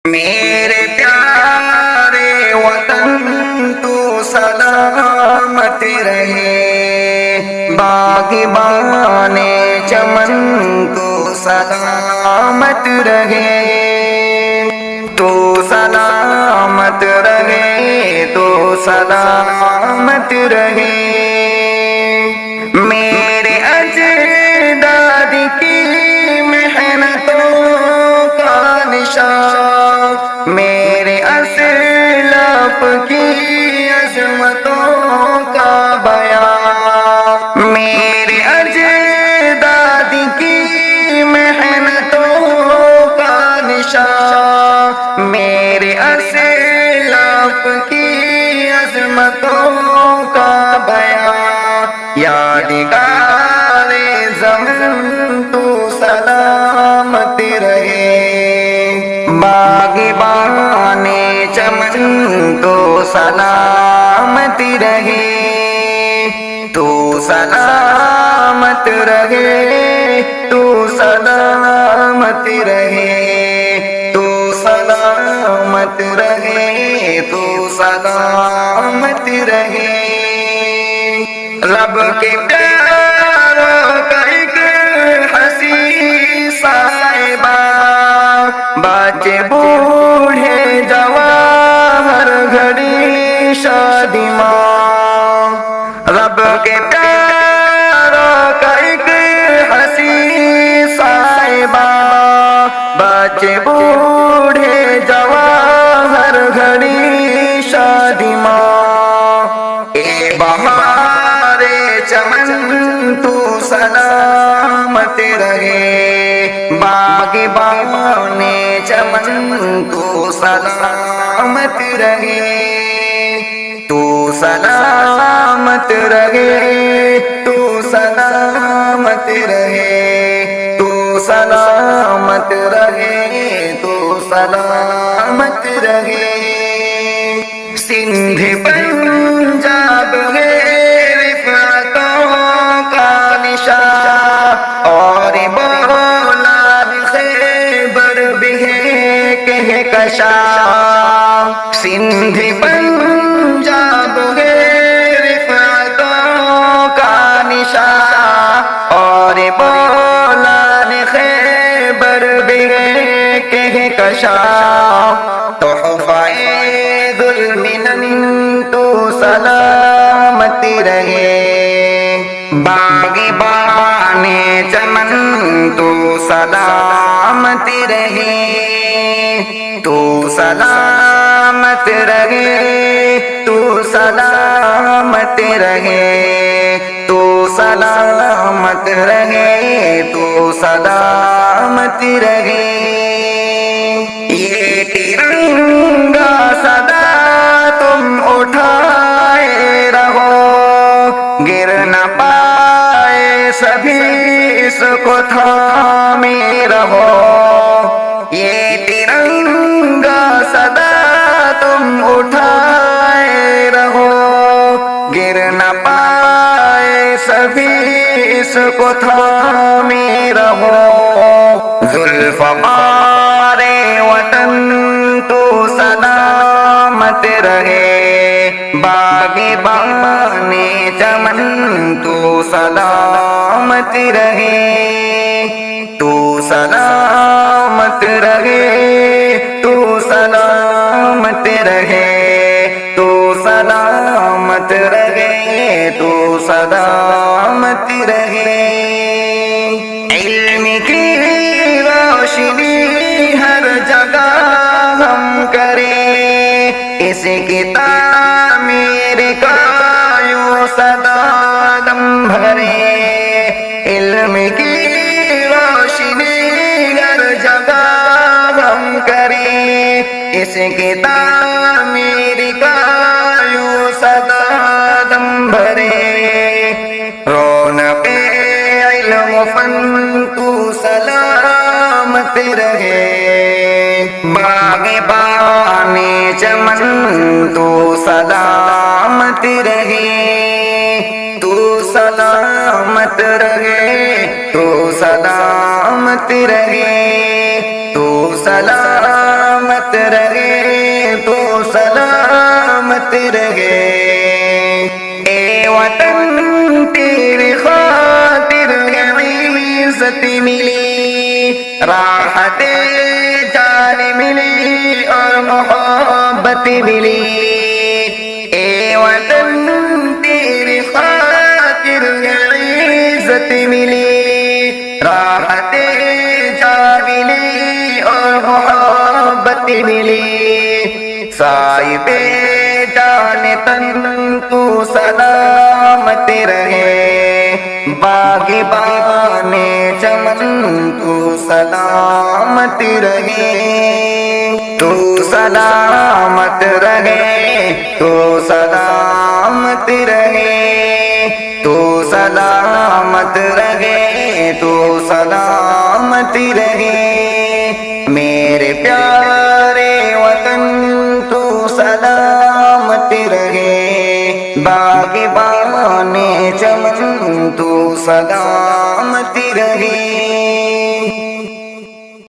میرے پیارے وطن تو سلامت رہے، باغبان چمن تو سلامت رہے، تو سلامت رہے، تو سلامت رہے۔ میرے اجداد کی محنتوں کا نشان، میرے اسلاف کی عظمتوں کا بیان، میرے اجداد کی محنتوں کا نشان، میرے اسلاف کی عظمتوں کا بیان، یادگار زمن تو سلامت رہے، باغبان چمن تو سلامت رہے، تو سلامت رہے، تو سلامت رہے، تو سلامت رہے، تو سلامت رہے۔ رب کے پیاروں کا ایک حسین صاحبہ، بچے بوڑھے جوان ہر گھڑی شادی ماں، رب کے پیاروں کا ایک حسین صاحبہ، بچے بوڑھے جوان ہر گھڑی شادی ماں، اے بہار چمن تو سلامت رہے، باغبان چمن تو سلامت رہے، تو سلامت رہے، تو سلامت رہے، تو سلامت رہے، تو سلامت رہے۔ سندھ پنجاب ہے رفعتوں کا نشان، اور بولاد خیبر بھی ہے کہکشاں، سندھ پنجاب ہے رفعتوں کا نشان، اور بولاد خیبر بھی ہے کہکشاں، تحفہ ذوالمنن تو سلامت رہے، باغبان چمن تو سلامت رہے، تو سلامت رہے، تو سلامت رہے، تو سلامت رہے، تو سلامت رہے۔ یہ ترنگا سدا تم اٹھائے رہو، گر نہ پائے سبھی اس کو تھامے رہو، یہ ترنگا سدا تم اٹھائے رہو، گر نہ پائے سبھی اس کو تھامے رہو، ذوالفقار وطن تو سلامت رہے، باغبان چمن تو سلامت رہے، تو سلامت رہے، تو سلامت رہے، تو سلامت رہے، تو سلامت رہے۔ علم کی روشنی ہر جگہ ہم کریں، اس کی تعمیر کا یوں سدا دم بھرے، علم کی روشنی ہر جگہ ہم کریں، اس کی تعمیر کا یوں سدا دم بھرے، رونق علم و فن تو سلامت رہے، باغبان چمن تو سلامت رہے، تو سلامت رہے، تو سلامت رہے، تو سلامت رہے. اے وطن تیری خاطر عزت ملی، راحت جان ملی اور محبت ملی. اے وطن تیری خاطر عزت ملی، راحت جان ملی اور محبت ملی. صاحب جان تن تو سلامت رہے، باغبان چمن تو سلامت رہے. تو سلامت رہے، تو سلامت رہے، تو سلامت رہے، تو سلامت رہے. میرے پیارے وطن تو سلامت رہے، باغبان چمن تو سلامت رہے.